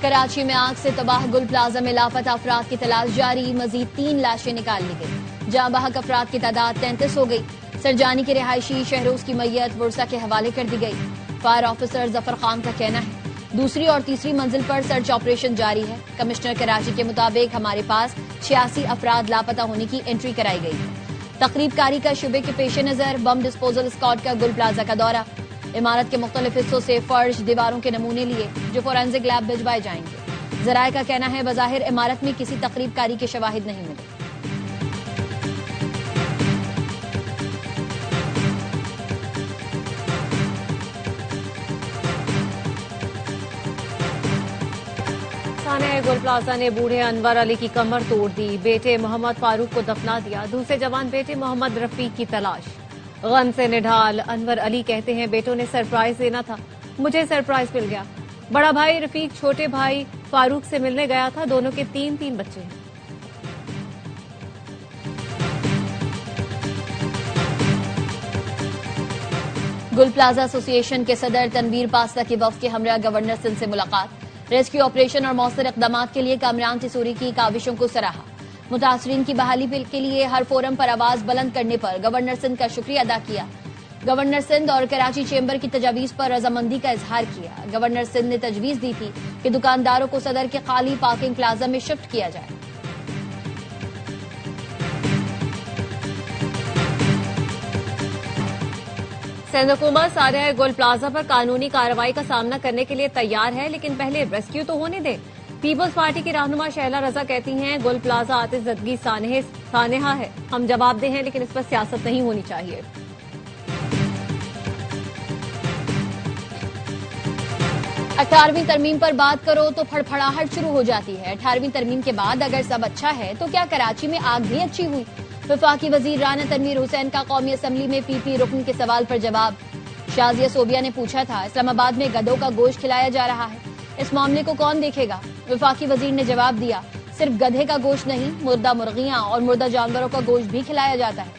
कराची में आग से तबाह गुल प्लाजा में लापता अफराद की तलाश जारी। मजीद 3 लाशें निकाल ली गई। जाँ बहक अफराद की तादाद 33 हो गई। सरजानी के रिहायशी शहरोज की मैयत बुरसा के हवाले कर दी गई। फायर ऑफिसर जफर खान का कहना है दूसरी और तीसरी मंजिल पर सर्च ऑपरेशन जारी है। कमिश्नर कराची के मुताबिक हमारे पास 86 अफराद लापता होने की एंट्री कराई गई है। तकरीब कारी का शुबे के पेश नजर बम डिस्पोजल स्क्वाड का गुल प्लाजा का दौरा। इमारत के मुख्तलिफ हिस्सों से फर्श दीवारों के नमूने लिए जो फोरेंसिक लैब भिजवाए जाएंगे। जराये का कहना है बज़ाहिर इमारत में किसी तकरीब कारी के शवाहिद नहीं मिले। थाने गुल प्लाजा ने बूढ़े अनवर अली की कमर तोड़ दी। बेटे मोहम्मद फारूक को दफना दिया। दूसरे जवान बेटे मोहम्मद रफीक की तलाश। गम से निढाल अनवर अली कहते हैं बेटों ने सरप्राइज देना था, मुझे सरप्राइज मिल गया। बड़ा भाई रफीक छोटे भाई फारूक से मिलने गया था। दोनों के 3-3 बच्चे हैं। गुल प्लाजा एसोसिएशन के सदर तनवीर पास्ता की वफ्द के हमरा गवर्नर सिंध से मुलाकात। रेस्क्यू ऑपरेशन और मौसर इकदाम के लिए कामरान तिसूरी की काविशों को सराहा। मुतासरीन की बहाली के लिए हर फोरम पर आवाज बुलंद करने पर गवर्नर सिंध का शुक्रिया अदा किया। गवर्नर सिंध और कराची चेंबर की तजावीज पर रजामंदी का इजहार किया। गवर्नर सिंध ने तजवीज दी थी कि दुकानदारों को सदर के खाली पार्किंग प्लाजा में शिफ्ट किया जाए। सिंध हुकूमत सारे गुल प्लाजा पर कानूनी कार्रवाई का सामना करने के लिए तैयार है, लेकिन पहले रेस्क्यू तो होने दें। पीपल्स पार्टी की रहनुमा शैला रजा कहती हैं गुल प्लाजा आतिशज़दगी सानेहा है। हम जवाबदेह हैं, लेकिन इस पर सियासत नहीं होनी चाहिए। 18वीं तरमीम पर बात करो तो फड़फड़ाहट शुरू हो जाती है। 18वीं तरमीम के बाद अगर सब अच्छा है तो क्या कराची में आग भी अच्छी हुई? वफाकी वजीर राना तनवीर हुसैन का कौमी असम्बली में पीपी रुकन के सवाल पर जवाब। शाजिया सोबिया ने पूछा था इस्लामाबाद में गधों का गोश्त खिलाया जा रहा है, इस मामले को कौन देखेगा? वफाकी वजीर ने जवाब दिया सिर्फ गधे का गोश्त नहीं, मुर्दा मुर्गियां और मुर्दा जानवरों का गोश्त भी खिलाया जाता है।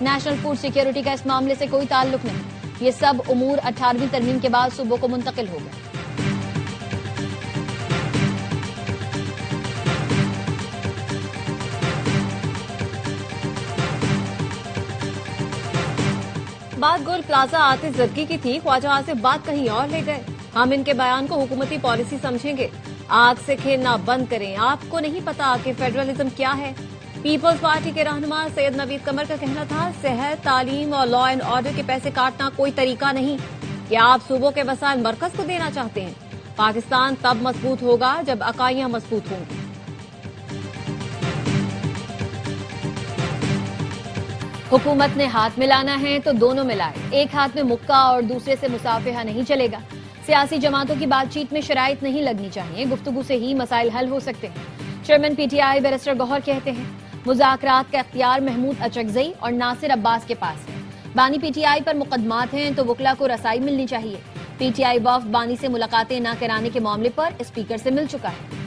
नेशनल फूड सिक्योरिटी का इस मामले से कोई ताल्लुक नहीं। ये सब उमूर 18वीं तरमीम के बाद सूबों को मुंतकिल हो गए। बात गुल प्लाजा आतिशज़दगी की थी, ख्वाजा आसिफ बात कहीं और ले गए। हम इनके बयान को हुकूमती पॉलिसी समझेंगे। आग से खेलना बंद करें, आपको नहीं पता कि फेडरलिज्म क्या है। पीपल्स पार्टी के रहनुमा सैयद नवीद कमर का कहना था सेहत, तालीम और लॉ एंड ऑर्डर के पैसे काटना कोई तरीका नहीं। क्या आप सूबों के वसाइल मरकज को देना चाहते हैं? पाकिस्तान तब मजबूत होगा जब इकाइयां मजबूत होंगी। हुकूमत ने हाथ मिलाना है तो दोनों मिलाए। एक हाथ में मुक्का और दूसरे से मुसाफिहा नहीं चलेगा। सियासी जमातों की बातचीत में शराइत नहीं लगनी चाहिए, गुफ्तगू से ही मसाइल हल हो सकते हैं। चेयरमैन पीटीआई बैरिस्टर गौहर कहते हैं मुज़ाकरात का इख्तियार महमूद अचकज़ई और नासिर अब्बास के पास है। बानी पीटीआई पर मुकदमात हैं तो वकला को रसाई मिलनी चाहिए। पीटीआई वफ़द बानी से मुलाकातें न कराने के मामले पर स्पीकर से मिल चुका है।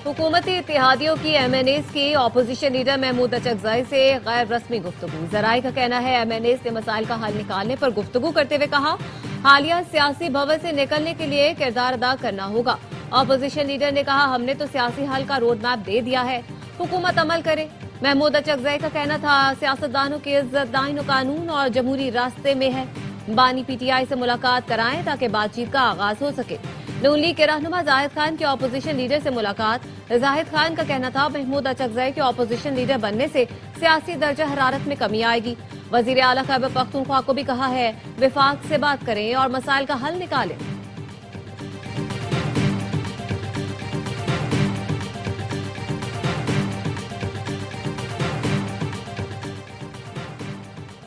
हुकूमती इत्तेहादियों की MNAs की अपोजिशन लीडर महमूद अचकज़ई से गैर रस्मी गुफ्तगू। जराये का कहना है MNAs ने मसाइल का हल निकालने पर गुफ्तगू करते हुए कहा हालिया सियासी भवन से निकलने के लिए किरदार अदा करना होगा। अपोजिशन लीडर ने कहा हमने तो सियासी हल का रोड मैप दे दिया है, हुकूमत अमल करे। महमूद अचकज़ई का कहना था सियासतदानों की इज्जत दाइन कानून और जमहूरी रास्ते में है। बानी PTI से मुलाकात कराएं ताकि बातचीत का आगाज हो सके। नून लीग के रहनुमा जाहिद खान के अपोजिशन लीडर से मुलाकात। जाहिद खान का कहना था महमूद अचकज़ई के अपोजिशन लीडर बनने से सियासी दर्जा हरारत में कमी आएगी। वजीर आला खैबर पख्तूनख्वा को भी कहा है विफाक से बात करें और मसाइल का हल निकालें।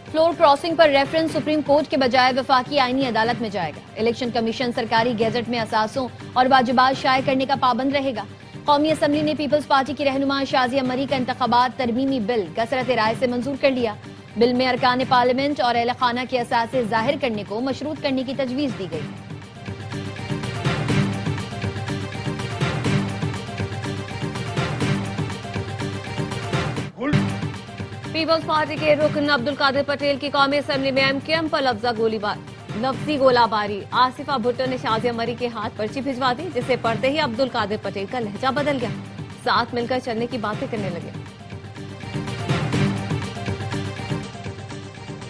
फ्लोर क्रॉसिंग पर रेफरेंस सुप्रीम कोर्ट के बजाय वफाकी आईनी अदालत में जाएगा। इलेक्शन कमीशन सरकारी गैजेट में असासों और वाजिबात शाये करने का पाबंद रहेगा। कौमी असम्बली ने पीपल्स पार्टी की रहनुमा शाजिया मरी का इंतखाबात तरमीमी बिल कसरत राय से मंजूर कर लिया। बिल में अरकान पार्लियामेंट और अहल खाना के असासे जाहिर करने को मशरूत करने की तजवीज दी गई है। पीपल्स पार्टी के रुकन अब्दुल कादिर पटेल की कौमी असेंबली में एमकेएम पर लफ्जी गोलाबारी। आसिफा भुट्टो ने शाजिया मरी के हाथ पर्ची भिजवा दी, जिसे पढ़ते ही अब्दुल कादिर पटेल का लहजा बदल गया। साथ मिलकर चलने की बातें करने लगे।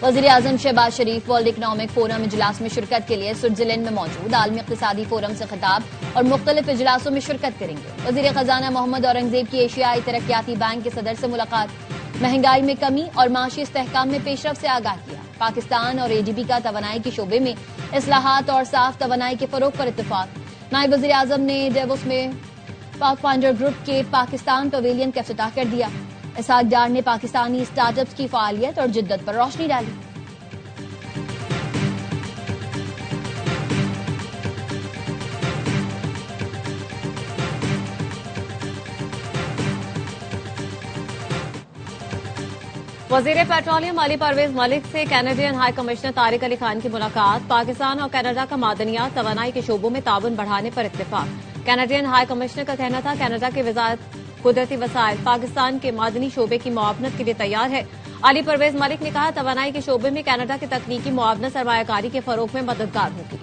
वज़ीर-ए-आज़म शहबाज शरीफ वर्ल्ड इकनॉमिक फोरम इजलास में शिरकत के लिए स्विट्जरलैंड में मौजूद आलमी इक़्तिसादी फोरम से खिताब और मुख्तलिफ इजलासों में शिरकत करेंगे। वज़ीर खजाना मोहम्मद औरंगजेब की एशियाई तरक्याती बैंक के सदर से मुलाकात। महंगाई में कमी और माशी इस्तेहकाम में पेशरफ से आगाह किया। पाकिस्तान और एडीबी का तवानाई के शोबे में इस्लाहात और साफ तवानाई के फरोग पर इत्तेफाक। नायब वज़ीर-ए-आज़म ने डेवोस में पाथफाइंडर ग्रुप के पाकिस्तान पवेलियन का इफ्तिताह कर दिया। इसहाक डार ने पाकिस्तानी स्टार्टअप्स की फालियत और जिद्दत पर रोशनी डाली। वजीर पेट्रोलियम अली परवेज मलिक से Canadian high commissioner Tariq Ali Khan की मुलाकात। पाकिस्तान और कनाडा का मादनियात तवानाई के शोबों में ताउन बढ़ाने पर इत्तेफाक। कैनेडियन हाई कमिश्नर का कहना था कनाडा की वजारत कुदरती वसाइल पाकिस्तान के मादनी शोबे की मुआवनत के लिए तैयार है। अली परवेज मलिक ने कहा तवानाई के शोबे में कनाडा की तकनीकी मुआवनत सरमायाकारी के फरोग में मददगार होगी।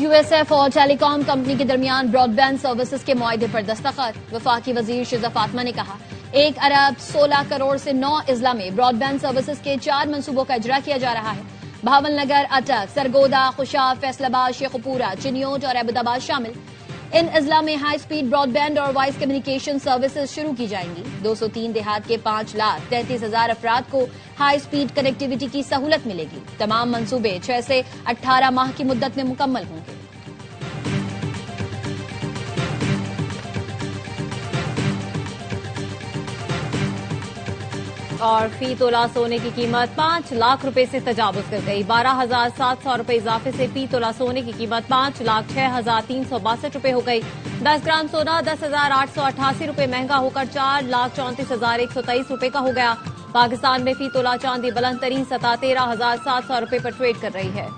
यूएसएफ और टेलीकॉम कंपनी के दरमियान ब्रॉडबैंड सर्विसेज के मुआहदे पर दस्तखत। वफाकी वजीर शिजा फातिमा ने कहा 1 अरब 16 करोड़ से 9 अजला में ब्रॉडबैंड सर्विसेज के 4 मंसूबों का इजरा किया जा रहा है। भावलनगर, अटक, सरगोदा, खुशाब, फैसलाबाद, शेखुपुरा, चिन्योट और अहमदाबाद शामिल। इन अजला में हाई स्पीड ब्रॉडबैंड और वॉइस कम्युनिकेशन सर्विसेज शुरू की जाएंगी। 203 देहात के 5,33,000 अफराद को हाई स्पीड कनेक्टिविटी की सहूलत मिलेगी। तमाम मंसूबे 6 से 18 माह की मुद्दत में मुकम्मल होंगे। और फी तोला सोने की कीमत 5 लाख रुपए से तजावुज कर गई। 12,700 रुपए इजाफे से फी तोला सोने की कीमत 5,06,362 रुपए हो गई। 10 ग्राम सोना 10,888 रुपए महंगा होकर 4,34,123 रुपए का हो गया। पाकिस्तान में फी तोला चांदी बुलंद तरीन सतह 13,700 रुपए पर ट्रेड कर रही है।